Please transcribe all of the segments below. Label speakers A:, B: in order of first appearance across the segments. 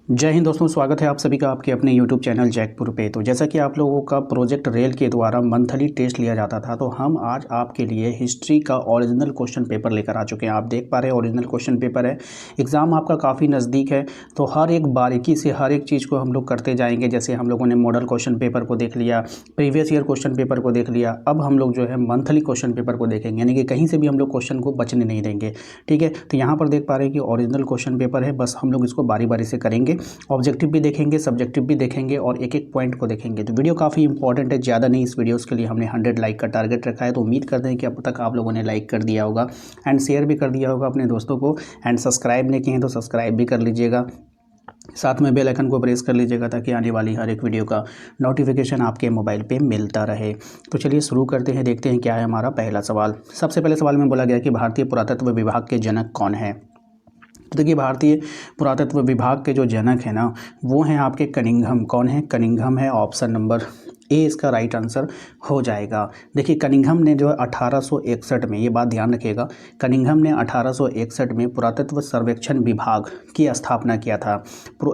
A: जय हिंद दोस्तों, स्वागत है आप सभी का आपके अपने YouTube चैनल जैकपुर पे। तो जैसा कि आप लोगों का प्रोजेक्ट रेल के द्वारा मंथली टेस्ट लिया जाता था, तो हम आज आपके लिए हिस्ट्री का ओरिजिनल क्वेश्चन पेपर लेकर आ चुके हैं। आप देख पा रहे हैं ओरिजिनल क्वेश्चन पेपर है। एग्ज़ाम आपका काफ़ी नज़दीक है, तो हर एक बारीकी से हर एक चीज़ को हम लोग करते जाएंगे। जैसे हम लोगों ने मॉडल क्वेश्चन पेपर को देख लिया, प्रीवियस ईयर क्वेश्चन पेपर को देख लिया, अब हम लोग जो है मंथली क्वेश्चन पेपर को देखेंगे, यानी कि कहीं से भी हम लोग क्वेश्चन को बचने नहीं देंगे। ठीक है, तो यहाँ पर देख पा रहे हैं कि ओरिजिनल क्वेश्चन पेपर है, बस हम लोग इसको बारी बारी से करेंगे। ऑब्जेक्टिव भी देखेंगे, सब्जेक्टिव भी देखेंगे और एक एक पॉइंट को देखेंगे। तो वीडियो काफ़ी इंपॉर्टेंट है, ज़्यादा नहीं, इस वीडियोस के लिए हमने 100 लाइक का टारगेट रखा है। तो उम्मीद करते हैं कि अब तक आप लोगों ने लाइक कर दिया होगा एंड शेयर भी कर दिया होगा अपने दोस्तों को, एंड सब्सक्राइब नहीं किए हैं तो सब्सक्राइब भी कर लीजिएगा। साथ में बेल आइकन को प्रेस कर लीजिएगा ताकि आने वाली हर एक वीडियो का नोटिफिकेशन आपके मोबाइल पे मिलता रहे। तो चलिए शुरू करते हैं, देखते हैं क्या है हमारा पहला सवाल। सबसे पहले सवाल में बोला गया कि भारतीय पुरातत्व विभाग के जनक कौन है। तो देखिए, भारतीय पुरातत्व विभाग के जो जनक हैं ना, वो हैं आपके कनिंघम। कौन है? कनिंघम है। ऑप्शन नंबर ए इसका राइट आंसर हो जाएगा। देखिए, कनिंघम ने जो है 1861 में, ये बात ध्यान रखिएगा, कनिंघम ने 1861 में पुरातत्व सर्वेक्षण विभाग की स्थापना किया था।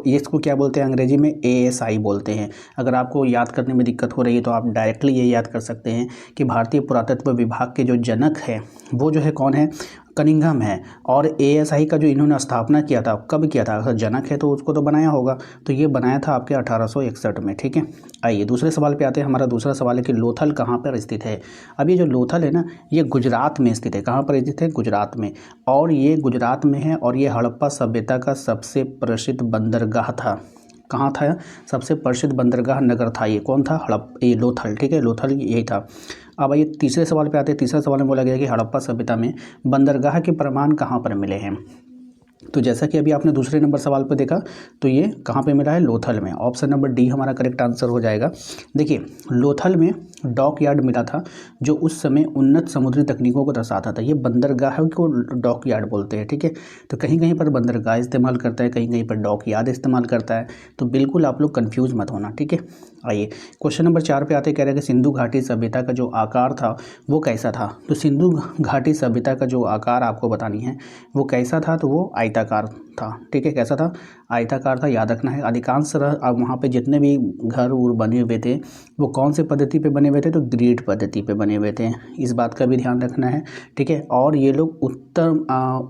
A: इसको क्या बोलते हैं अंग्रेजी में? ASI बोलते हैं। अगर आपको याद करने में दिक्कत हो रही है तो आप डायरेक्टली ये याद कर सकते हैं कि भारतीय पुरातत्व विभाग के जो जनक है वो जो है कौन है? कनिंघम है। और ASI का जो इन्होंने स्थापना किया था, कब किया था? अगर जनक है तो उसको तो बनाया होगा, तो ये बनाया था आपके 1861 में। ठीक है, आइए दूसरे सवाल पे आते हैं। हमारा दूसरा सवाल है कि लोथल कहाँ पर स्थित है। अब ये जो लोथल है ना, ये गुजरात में स्थित है। कहाँ पर स्थित है? गुजरात में। और ये गुजरात में है और ये हड़प्पा सभ्यता का सबसे प्रसिद्ध बंदरगाह था। कहाँ था? सबसे प्रसिद्ध बंदरगाह नगर था ये। कौन था? ये लोथल। ठीक है, लोथल यही था। अब आइए तीसरे सवाल पे आते हैं। तीसरा सवाल में बोला गया कि हड़प्पा सभ्यता में बंदरगाह के प्रमाण कहाँ पर मिले हैं। तो जैसा कि अभी आपने दूसरे नंबर सवाल पर देखा, तो ये कहाँ पे मिला है? लोथल में। ऑप्शन नंबर डी हमारा करेक्ट आंसर हो जाएगा। देखिए, लोथल में डॉक यार्ड मिला था, जो उस समय उन्नत समुद्री तकनीकों को दर्शाता था। ये बंदरगाह को डॉक यार्ड बोलते हैं। ठीक है, तो कहीं कहीं पर बंदरगाह इस्तेमाल करता है, कहीं कहीं पर डॉक यार्ड इस्तेमाल करता है, तो बिल्कुल आप लोग कन्फ्यूज़ मत होना। ठीक है, आइए क्वेश्चन नंबर 4 पे आते, कह रहे हैं कि सिंधु घाटी सभ्यता का जो आकार था वो कैसा था। तो सिंधु घाटी सभ्यता का जो आकार आपको बतानी है वो कैसा था, तो वो आयताकार था। ठीक है, कैसा था? आयताकार था, याद रखना है। अधिकांश अब वहाँ पे जितने भी घर उर बने हुए थे वो कौन से पद्धति पे बने हुए थे? तो ग्रिड पद्धति पे बने हुए थे। इस बात का भी ध्यान रखना है। ठीक है, और ये लोग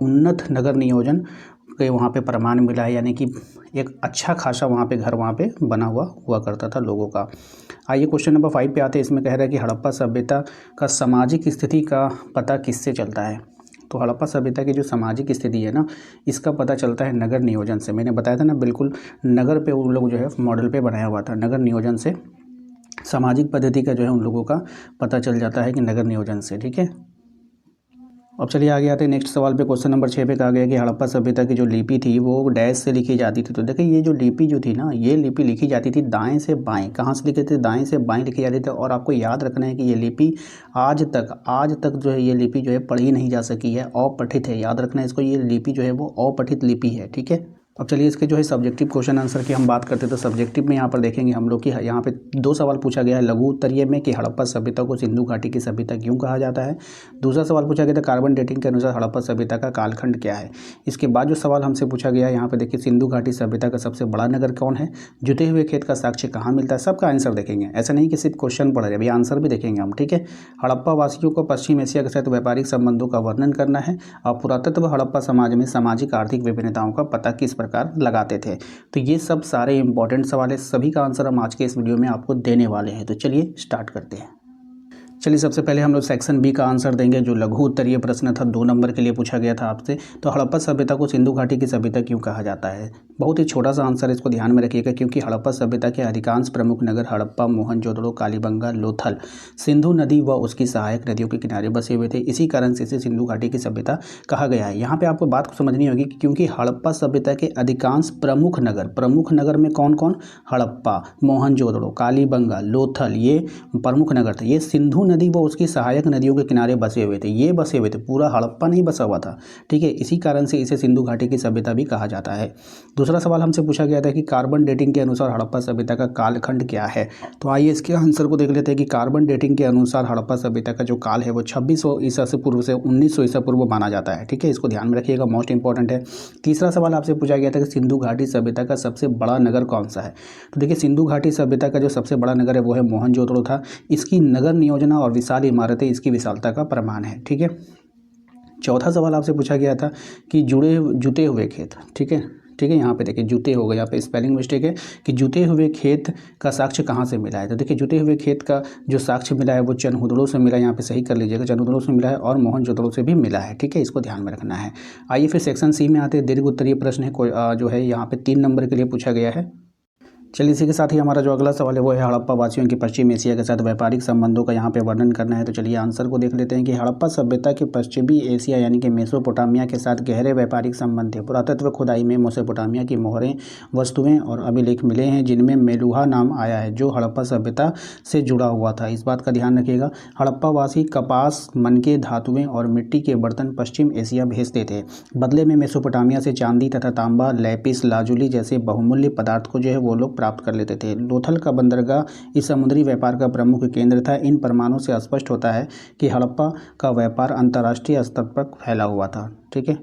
A: उन्नत नगर नियोजन के वहाँ पे प्रमाण मिला है, यानी कि एक अच्छा खासा वहाँ पे घर वहाँ पे बना हुआ करता था लोगों का। आइए क्वेश्चन नंबर 5 पे आते हैं। इसमें कह रहा है कि हड़प्पा सभ्यता का सामाजिक स्थिति का पता किससे चलता है। तो हड़प्पा सभ्यता की जो सामाजिक स्थिति है ना, इसका पता चलता है नगर नियोजन से। मैंने बताया था ना, बिल्कुल नगर पे उन लोग जो है मॉडल पे बनाया हुआ था। नगर नियोजन से सामाजिक पद्धति का जो है उन लोगों का पता चल जाता है कि नगर नियोजन से। ठीक है, अब चलिए आगे आते हैं नेक्स्ट सवाल पे। क्वेश्चन नंबर 6 पे कहा गया कि हड़प्पा सभ्यता की जो लिपि थी वो डैश से लिखी जाती थी। तो देखिए, ये जो लिपि जो थी ना, ये लिपि लिखी जाती थी दाएं से बाएं। कहाँ से लिखी थी? दाएं से बाएं लिखी जाती थी। और आपको याद रखना है कि ये लिपि आज तक जो है ये लिपि जो है पढ़ी नहीं जा सकी है, अपठित है। याद रखना है इसको, ये लिपि जो है वो अपठित लिपि है। ठीक है, अब चलिए इसके जो है सब्जेक्टिव क्वेश्चन आंसर की हम बात करते हैं। तो सब्जेक्टिव में यहाँ पर देखेंगे हम लोग कि यहाँ पे 2 सवाल पूछा गया है लघु उत्तरीय में कि हड़प्पा सभ्यता को सिंधु घाटी की सभ्यता क्यों कहा जाता है। दूसरा सवाल पूछा गया था कार्बन डेटिंग के अनुसार हड़प्पा सभ्यता का कालखंड क्या है। इसके बाद जो सवाल हमसे पूछा गया है यहाँ पे देखिए, सिंधु घाटी सभ्यता का सबसे बड़ा नगर कौन है, जुते हुए खेत का साक्ष्य कहाँ मिलता है। सबका आंसर देखेंगे, ऐसा नहीं कि सिर्फ क्वेश्चन पढ़ रहे, अभी आंसर भी देखेंगे हम। ठीक है, हड़प्पा वासियों को पश्चिम एशिया के साथ व्यापारिक संबंधों का वर्णन करना है, और पुरातत्व हड़प्पा समाज में सामाजिक आर्थिक विभिन्नताओं का पता किस प्रकार लगाते थे। तो ये सब सारे इंपॉर्टेंट सवाल है, सभी का आंसर हम आज के इस वीडियो में आपको देने वाले हैं। तो चलिए स्टार्ट करते हैं। चलिए सबसे पहले हम लोग सेक्शन बी का आंसर देंगे, जो लघु उत्तरीय प्रश्न था, 2 नंबर के लिए पूछा गया था आपसे। तो हड़प्पा सभ्यता को सिंधु घाटी की सभ्यता क्यों कहा जाता है। बहुत ही छोटा सा आंसर, इसको ध्यान में रखिएगा, क्योंकि हड़प्पा सभ्यता के अधिकांश प्रमुख नगर हड़प्पा, मोहनजोदड़ो, कालीबंगा, लोथल सिंधु नदी व उसकी सहायक नदियों के किनारे बसे हुए थे। इसी कारण से इसे सिंधु घाटी की सभ्यता कहा गया है। यहाँ पे आपको बात को समझनी होगी कि क्योंकि हड़प्पा सभ्यता के अधिकांश प्रमुख नगर में कौन कौन? हड़प्पा, मोहनजोदड़ो, कालीबंगा, लोथल, ये प्रमुख नगर थे। ये सिंधु नदी व उसकी सहायक नदियों के किनारे बसे हुए थे। ये बसे हुए थे, पूरा हड़प्पा नहीं बसा हुआ था, ठीक है। इसी कारण से इसे सिंधु घाटी की सभ्यता भी कहा जाता है। दूसरा सवाल हमसे पूछा गया था कि कार्बन डेटिंग के अनुसार हड़प्पा सभ्यता का कालखंड क्या है। तो आइए इसके आंसर को देख लेते हैं कि कार्बन डेटिंग के अनुसार हड़प्पा सभ्यता का जो काल है वो 2600 ईसा से पूर्व से 1900 ईसा पूर्व माना जाता है, ठीक है। इसको ध्यान में रखिएगा, मोस्ट इंपॉर्टेंट है। तीसरा सवाल आपसे पूछा गया था कि सिंधु घाटी सभ्यता का सबसे बड़ा नगर कौन सा है। तो देखिए, सिंधु घाटी सभ्यता का जो सबसे बड़ा नगर है वो है मोहनजोदड़ो था। इसकी नगर नियोजना और विशाल इमारतें इसकी विशालता का प्रमाण है, ठीक है। चौथा सवाल आपसे पूछा गया था कि जुते हुए खेत, ठीक है, ठीक है। यहाँ पे देखिए जुते हो गए, यहाँ पे स्पेलिंग मिस्टेक है कि जुते हुए खेत का साक्ष्य कहाँ से मिला है। तो देखिए, जुते हुए खेत का जो साक्ष्य मिला है वो चनहुदड़ो से मिला है, यहाँ पे सही कर लीजिएगा, चनहुदड़ो से मिला है और मोहनजोदड़ो से भी मिला है, ठीक है। इसको ध्यान में रखना है। आइए फिर सेक्शन सी में आते हैं। दीर्घ उत्तरीय प्रश्न है, जो है यहाँ पे 3 नंबर के लिए पूछा गया है। चलिए, इसी के साथ ही हमारा जो अगला सवाल है वो है हड़प्पा वासियों की पश्चिम एशिया के साथ व्यापारिक संबंधों का यहाँ पे वर्णन करना है। तो चलिए आंसर को देख लेते हैं कि हड़प्पा सभ्यता के पश्चिमी एशिया यानी कि मेसोपोटामिया के साथ गहरे व्यापारिक संबंध थे। पुरातत्व खुदाई में मेसोपोटामिया की मोहरें, वस्तुएं और अभिलेख मिले हैं जिनमें मेलुहा नाम आया है, जो हड़प्पा सभ्यता से जुड़ा हुआ था। इस बात का ध्यान रखिएगा। हड़प्पा वासी कपास, मनके, धातुएं और मिट्टी के बर्तन पश्चिम एशिया भेजते थे। बदले में मेसोपोटामिया से चांदी तथा तांबा, लैपिस लाजुली जैसे बहुमूल्य पदार्थ को जो है वो लोग प्राप्त कर लेते थे। लोथल का बंदरगाह इस समुद्री व्यापार का प्रमुख केंद्र था। इन प्रमाणों से स्पष्ट होता है कि हड़प्पा का व्यापार अंतर्राष्ट्रीय स्तर पर फैला हुआ था, ठीक है।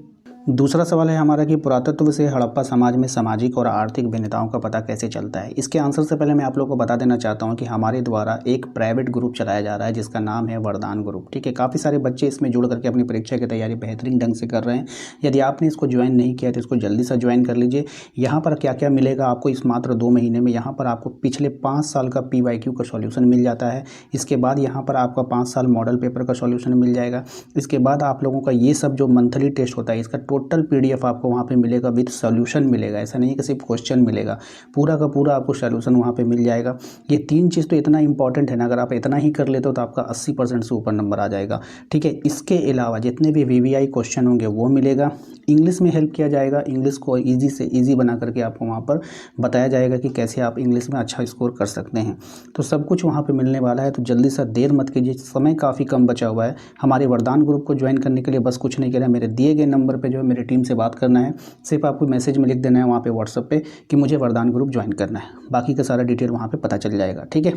A: दूसरा सवाल है हमारा कि पुरातत्व से हड़प्पा समाज में सामाजिक और आर्थिक भिन्नताओं का पता कैसे चलता है। इसके आंसर से पहले मैं आप लोगों को बता देना चाहता हूं कि हमारे द्वारा एक प्राइवेट ग्रुप चलाया जा रहा है जिसका नाम है वरदान ग्रुप, ठीक है। काफ़ी सारे बच्चे इसमें जुड़ करके अपनी परीक्षा की तैयारी बेहतरीन ढंग से कर रहे हैं। यदि आपने इसको ज्वाइन नहीं किया तो इसको जल्दी से ज्वाइन कर लीजिए। यहाँ पर क्या क्या मिलेगा आपको इस मात्र 2 महीने में, यहाँ पर आपको पिछले 5 साल का PYQ का सॉल्यूशन मिल जाता है। इसके बाद यहाँ पर आपका 5 साल मॉडल पेपर का सॉल्यूशन मिल जाएगा। इसके बाद आप लोगों का ये सब जो मंथली टेस्ट होता है इसका टोटल PDF आपको वहाँ पे मिलेगा, विद सॉल्यूशन मिलेगा। ऐसा नहीं है कि सिर्फ क्वेश्चन मिलेगा, पूरा का पूरा आपको सॉल्यूशन वहाँ पे मिल जाएगा। ये 3 चीज़ तो इतना इंपॉर्टेंट है ना, अगर आप इतना ही कर लेते हो तो आपका 80% से ऊपर नंबर आ जाएगा, ठीक है। इसके अलावा जितने भी VVI क्वेश्चन होंगे वो मिलेगा। इंग्लिश में हेल्प किया जाएगा, इंग्लिश को ईजी से ईजी बना करके आपको वहाँ पर बताया जाएगा कि कैसे आप इंग्लिश में अच्छा स्कोर कर सकते हैं। तो सब कुछ वहाँ पे मिलने वाला है, तो जल्दी से देर मत कीजिए, समय काफ़ी कम बचा हुआ है। हमारे वरदान ग्रुप को ज्वाइन करने के लिए बस कुछ नहीं करना है, मेरे दिए गए नंबर पर जो है मेरी टीम से बात करना है। सिर्फ आपको मैसेज में लिख देना है वहाँ पे व्हाट्सएप पे कि मुझे वरदान ग्रुप ज्वाइन करना है, बाकी का सारा डिटेल वहाँ पे पता चल जाएगा, ठीक है।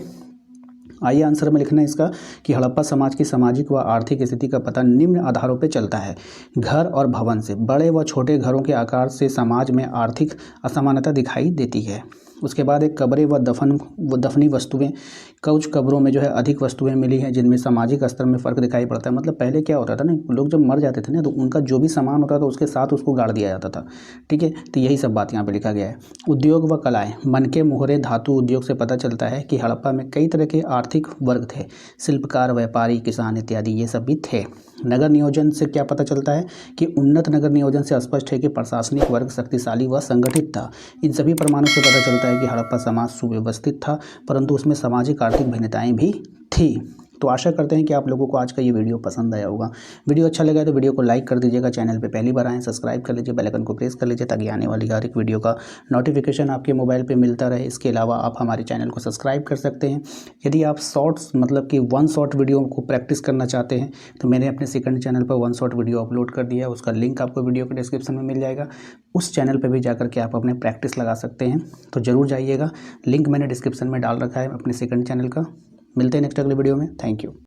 A: आइए आंसर में लिखना है इसका कि हड़प्पा समाज की सामाजिक व आर्थिक स्थिति का पता निम्न आधारों पर चलता है। घर और भवन से, बड़े व छोटे घरों के आकार से समाज में आर्थिक असमानता दिखाई देती है। उसके बाद एक कब्रें व दफनी वस्तुएं, कुछ कब्रों में जो है अधिक वस्तुएं मिली हैं जिनमें सामाजिक स्तर में फ़र्क दिखाई पड़ता है। मतलब पहले क्या होता था ना, लोग जब मर जाते थे ना तो उनका जो भी सामान होता था उसके साथ उसको गाड़ दिया जाता था, ठीक है। तो यही सब बात यहाँ पे लिखा गया है। उद्योग व कलाएँ, मनके, मोहरे, धातु उद्योग से पता चलता है कि हड़प्पा में कई तरह के आर्थिक वर्ग थे, शिल्पकार, व्यापारी, किसान इत्यादि ये सब भी थे। नगर नियोजन से क्या पता चलता है कि उन्नत नगर नियोजन से स्पष्ट है कि प्रशासनिक वर्ग शक्तिशाली व संगठित था। इन सभी प्रमाणों से पता चलता है कि हड़प्पा समाज सुव्यवस्थित था, परंतु उसमें सामाजिक आर्थिक भिन्नताएं भी थी। तो आशा करते हैं कि आप लोगों को आज का ये वीडियो पसंद आया होगा। वीडियो अच्छा लगा तो वीडियो को लाइक कर दीजिएगा, चैनल पे पहली बार आएँ सब्सक्राइब कर लीजिए, बेल आइकन को प्रेस कर लीजिए ताकि आने वाली हर एक वीडियो का नोटिफिकेशन आपके मोबाइल पे मिलता रहे। इसके अलावा आप हमारे चैनल को सब्सक्राइब कर सकते हैं। यदि आप शॉर्ट्स मतलब कि 1 शॉट वीडियो को प्रैक्टिस करना चाहते हैं तो मैंने अपने सेकंड चैनल पर 1 शॉट वीडियो अपलोड कर दिया है, उसका लिंक आपको वीडियो के डिस्क्रिप्शन में मिल जाएगा। उस चैनल पर भी जाकर के आप अपने प्रैक्टिस लगा सकते हैं, तो ज़रूर जाइएगा। लिंक मैंने डिस्क्रिप्शन में डाल रखा है अपने सेकंड चैनल का। मिलते हैं नेक्स्ट अगले वीडियो में। Thank you.